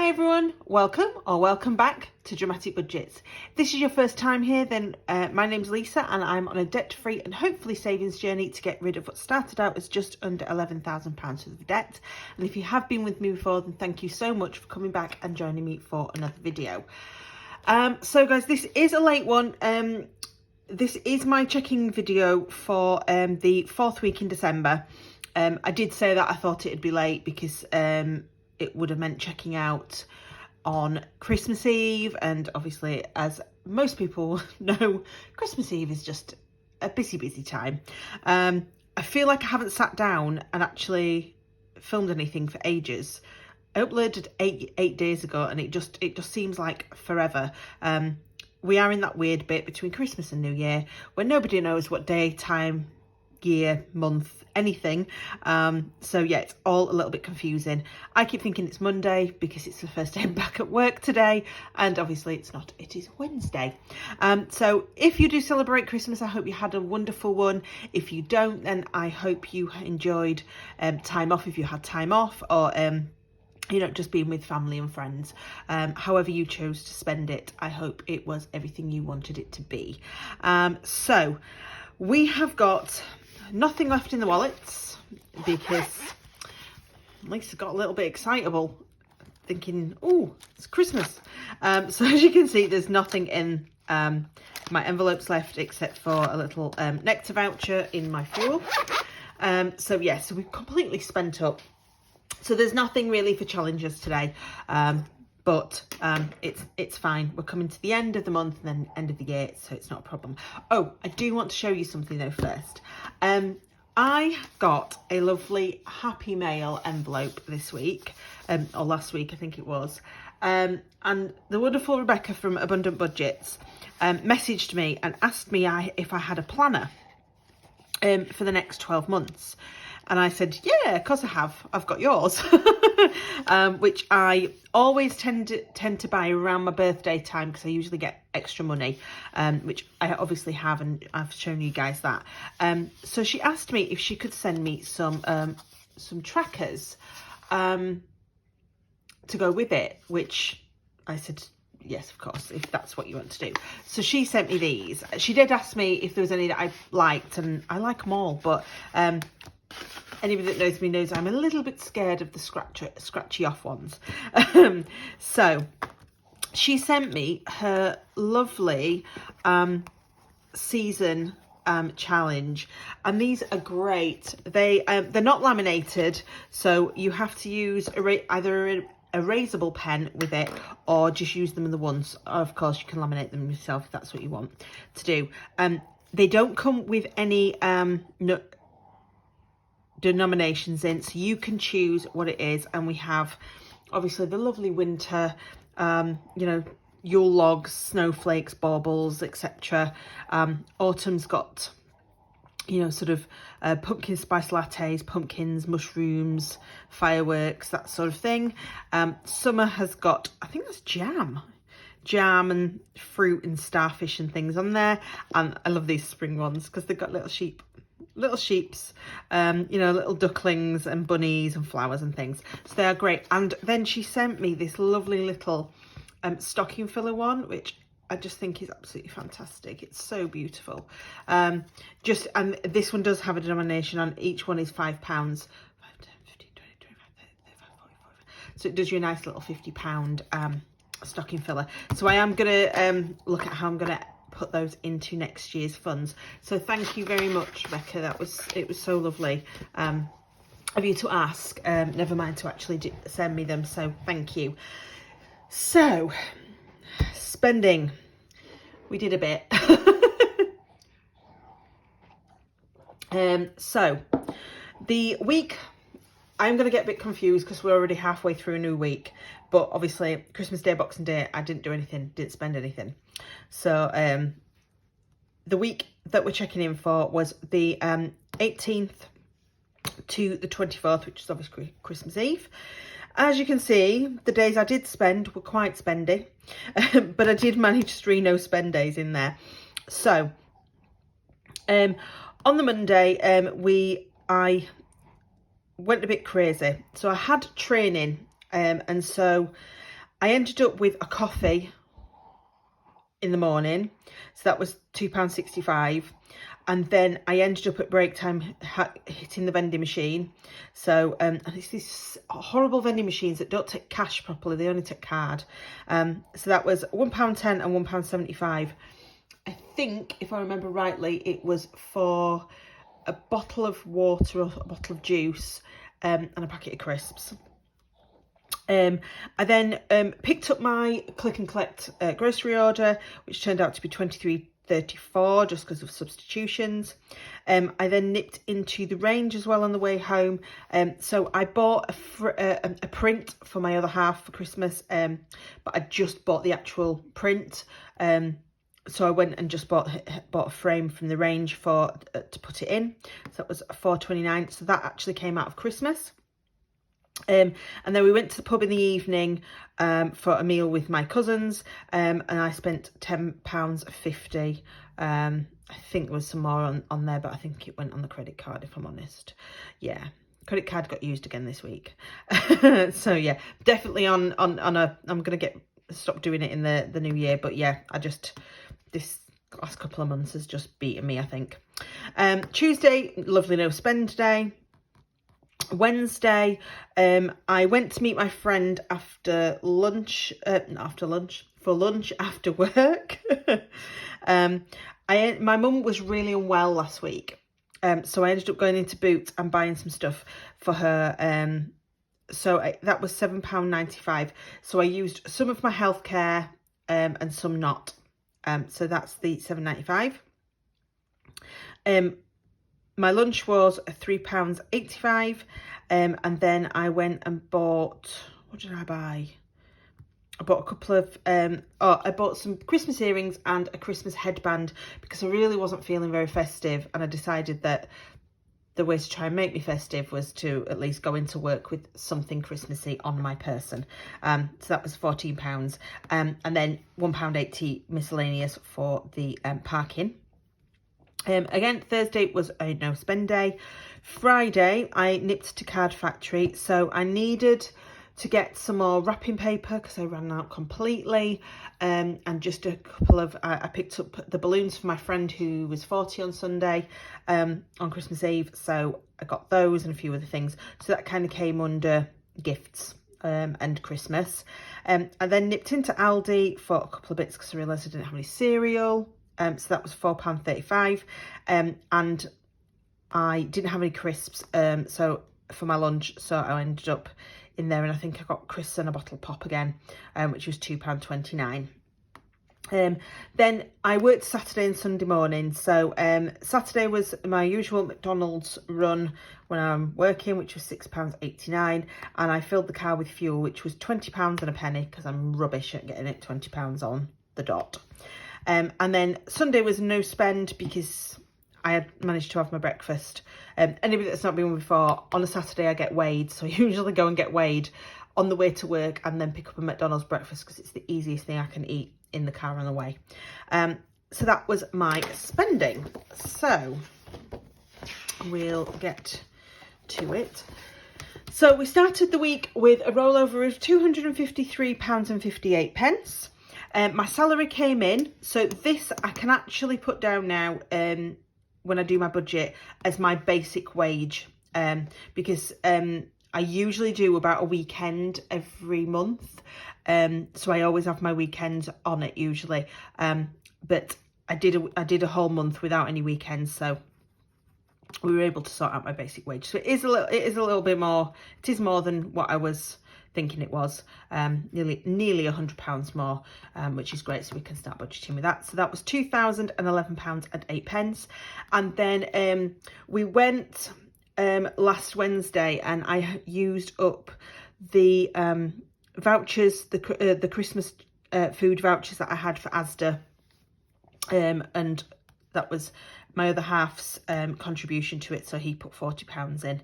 Hi everyone, welcome or welcome back to Dramatic Budgets. If this is your first time here, then my name's Lisa and I'm on a debt-free and hopefully savings journey to get rid of what started out as just under £11,000 worth of debt. And if you have been with me before, then thank you so much for coming back and joining me for another video. So guys, this is a late one. This is my checking video for the fourth week in December. I did say that I thought it'd be late because it would have meant checking out on Christmas Eve, and obviously, as most people know, Christmas Eve is just a busy time. I feel like I haven't sat down and actually filmed anything for ages. I uploaded eight days ago, and it just seems like forever. We are in that weird bit between Christmas and New Year where nobody knows what day, time, year, month, anything. So yeah, it's all a little bit confusing. I keep thinking it's Monday because it's the first day I'm back at work today, and obviously it's not, it is Wednesday. So if you do celebrate Christmas, I hope you had a wonderful one. If you don't, then I hope you enjoyed time off, if you had time off, or you know, just being with family and friends. However you chose to spend it, I hope it was everything you wanted it to be. So we have got nothing left in the wallets because Lisa got a little bit excitable thinking, oh, it's Christmas. So as you can see, there's nothing in my envelopes left except for a little nectar voucher in my fuel. So yeah, so we've completely spent up. So there's nothing really for challenges today. But it's fine. We're coming to the end of the month and then end of the year, so it's not a problem. Oh, I do want to show you something though first. I got a lovely Happy Mail envelope this week, or last week I think it was. And the wonderful Rebecca from Abundant Budgets messaged me and asked me if I had a planner for the next 12 months. And I said, yeah, of course I have. I've got yours, which I always tend to buy around my birthday time because I usually get extra money, which I obviously have, and I've shown you guys that. So she asked me if she could send me some trackers to go with it, which I said, yes, of course, if that's what you want to do. So she sent me these. She did ask me if there was any that I liked, and I like them all, but anybody that knows me knows I'm a little bit scared of the scratchy off ones. So she sent me her lovely season challenge, and these are great. They're not laminated, so you have to use either a erasable pen with it or just use them in the ones. Of course you can laminate them yourself if that's what you want to do. They don't come with any denominations in, so you can choose what it is. And we have obviously the lovely winter, you know, Yule logs, snowflakes, baubles, etc. Autumn's got, you know, sort of pumpkin spice lattes, pumpkins, mushrooms, fireworks, that sort of thing. Summer has got, I think that's jam and fruit and starfish and things on there. And I love these spring ones because they've got little sheeps, you know, little ducklings and bunnies and flowers and things. So they are great. And then she sent me this lovely little stocking filler one, which I just think is absolutely fantastic. It's so beautiful. And this one does have a denomination on. Each one is £5. 5, 10, 15, 20, 25, 30, 35, 40, 45. So it does you a nice little £50 stocking filler. So I am gonna look at how I'm gonna put those into next year's funds. So thank you very much, Rebecca. It was so lovely of you to ask, never mind to actually send me them, so thank you. So spending, we did a bit. So the week, I'm going to get a bit confused because we're already halfway through a new week, but obviously Christmas Day, Boxing Day, I didn't do anything, didn't spend anything. So the week that we're checking in for was the 18th to the 24th, which is obviously Christmas Eve. As you can see, the days I did spend were quite spendy, but I did manage 3 no spend days in there. So on the Monday, I went a bit crazy. So I had training, and so I ended up with a coffee in the morning, so that was £2.65, and then I ended up at break time hitting the vending machine. So and it's these horrible vending machines that don't take cash properly, they only take card. So that was £1.10 and £1.75. I think, if I remember rightly, it was for a bottle of water or a bottle of juice, and a packet of crisps. I then picked up my click and collect grocery order, which turned out to be £23.34 just because of substitutions. I then nipped into the range as well on the way home. So I bought a print for my other half for Christmas, but I just bought the actual print. So I went and just bought a frame from the range for to put it in. So that was £4.29. So that actually came out of Christmas. And then we went to the pub in the evening for a meal with my cousins, and I spent £10.50. I think there was some more on there, but I think it went on the credit card, if I'm honest. Yeah, credit card got used again this week. So yeah, definitely on a, I'm gonna stop doing it in the new year, but yeah, this last couple of months has just beaten me, I think. Tuesday, lovely no spend day. Wednesday, I went to meet my friend after lunch, for lunch after work. My mum was really unwell last week, so I ended up going into Boots and buying some stuff for her. That was £7.95. So I used some of my healthcare and some not. So that's the £7.95. My lunch was £3.85, and then I went and bought, what did I buy? I bought a couple of, I bought some Christmas earrings and a Christmas headband because I really wasn't feeling very festive, and I decided that the way to try and make me festive was to at least go into work with something Christmassy on my person. So that was £14, and then £1.80 miscellaneous for the parking. Again, Thursday was a no spend day. Friday, I nipped to Card Factory. So I needed to get some more wrapping paper because I ran out completely. And just a couple of, I picked up the balloons for my friend who was 40 on Sunday, on Christmas Eve. So I got those and a few other things. So that kind of came under gifts and Christmas. I then nipped into Aldi for a couple of bits because I realised I didn't have any cereal. So that was £4.35, and I didn't have any crisps, so for my lunch, so I ended up in there, and I think I got crisps and a bottle of pop again, which was £2.29. Then I worked Saturday and Sunday morning. So Saturday was my usual McDonald's run when I'm working, which was £6.89, and I filled the car with fuel, which was £20 and a penny because I'm rubbish at getting it £20 on the dot. And then Sunday was no spend because I had managed to have my breakfast. Anybody that's not been before, on a Saturday I get weighed. So I usually go and get weighed on the way to work and then pick up a McDonald's breakfast because it's the easiest thing I can eat in the car on the way. So that was my spending. So we'll get to it. So we started the week with a rollover of £253.58. My salary came in, so this I can actually put down now when I do my budget as my basic wage, because I usually do about a weekend every month, so I always have my weekends on it usually, but I did a whole month without any weekends, so we were able to sort out my basic wage. So it is a little bit more. It is more than what I was thinking it was, nearly £100 more, which is great, so we can start budgeting with that. So that was £2,011.08. And then we went last Wednesday, and I used up the vouchers, the Christmas food vouchers that I had for Asda, and that was my other half's contribution to it, so he put £40 in,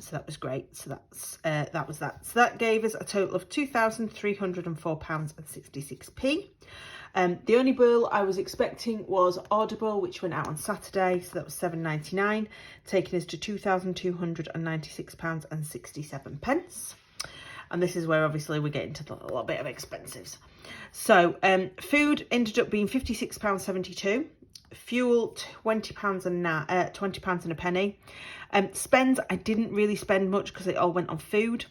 so that was great. So that was that. So that gave us a total of £2,304.66. The only bill I was expecting was Audible, which went out on Saturday, so that was £7.99, taking us to £2,296.67. And this is where obviously we get into a little bit of expensives. So food ended up being £56.72. Fuel £20 and a penny. Spends, I didn't really spend much because it all went on food.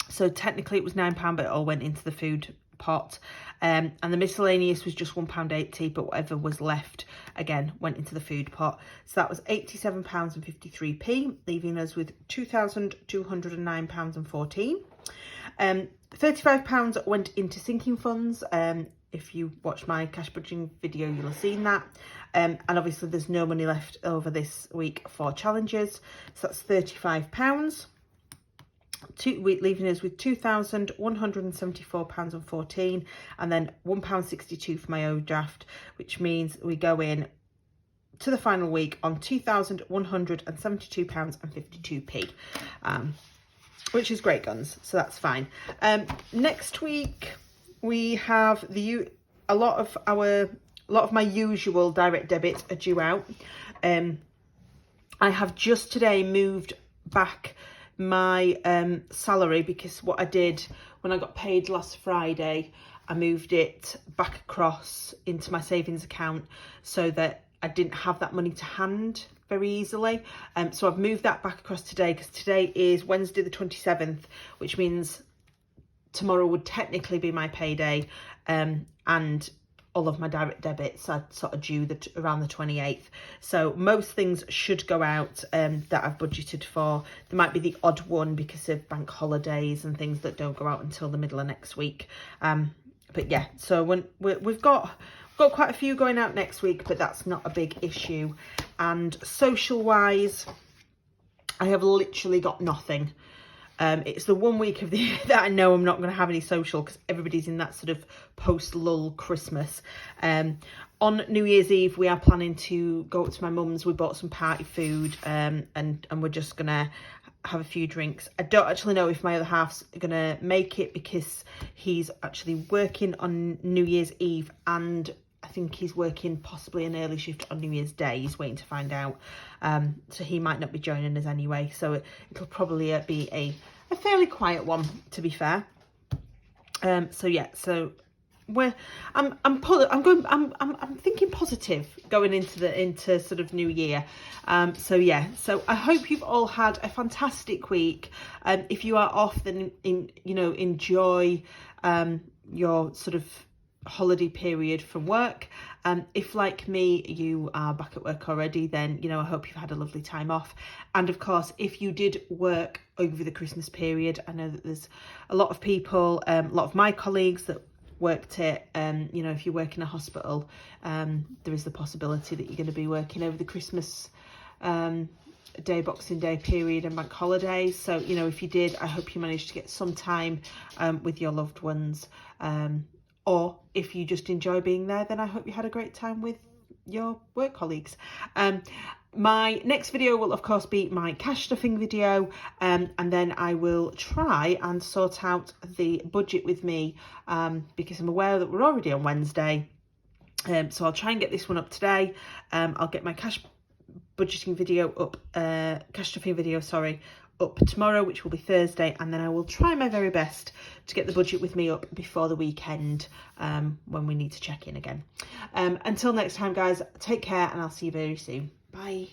So technically it was £9, but it all went into the food pot. And the miscellaneous was just £1.80, but whatever was left again went into the food pot. So that was £87.53, leaving us with £2,209.14. £35 went into sinking funds. If you watch my cash budgeting video, you'll have seen that. And obviously there's no money left over this week for challenges. So that's £35. Leaving us with £2,174.14, and then £1.62 for my overdraft, which means we go in to the final week on £2,172.52, which is great guns, so that's fine. Next week we have a lot of my usual direct debits are due out. I have just today moved back my salary, because what I did when I got paid last Friday, I moved it back across into my savings account so that I didn't have that money to hand very easily. So I've moved that back across today, because today is Wednesday the 27th, which means tomorrow would technically be my payday, and all of my direct debits are sort of due around the 28th. So most things should go out that I've budgeted for. There might be the odd one because of bank holidays and things that don't go out until the middle of next week. But yeah, so we've got quite a few going out next week, but that's not a big issue. And social wise, I have literally got nothing. It's the 1 week of the year that I know I'm not going to have any social, because everybody's in that sort of post-lull Christmas. On New Year's Eve, we are planning to go up to my mum's. We bought some party food, and we're just going to have a few drinks. I don't actually know if my other half's going to make it, because he's actually working on New Year's Eve, and I think he's working possibly an early shift on New Year's Day. He's waiting to find out. So he might not be joining us anyway. So it'll probably be a fairly quiet one, to be fair. So yeah, so I'm thinking positive going into sort of new year. So yeah, so I hope you've all had a fantastic week. If you are off, then enjoy your sort of holiday period from work. If like me you are back at work already, then I hope you've had a lovely time off. And of course, if you did work over the Christmas period, I know that there's a lot of people, a lot of my colleagues that worked it. If you work in a hospital, there is the possibility that you're going to be working over the Christmas Day, Boxing Day period and bank holidays. So if you did, I hope you managed to get some time with your loved ones. Or if you just enjoy being there, then I hope you had a great time with your work colleagues. My next video will, of course, be my cash stuffing video. And then I will try and sort out the budget with me, because I'm aware that we're already on Wednesday. So I'll try and get this one up today. I'll get my cash budgeting video up, cash stuffing video, sorry, up tomorrow, which will be Thursday, and then I will try my very best to get the budget with me up before the weekend, when we need to check in again. Until next time, guys, take care, and I'll see you very soon. Bye.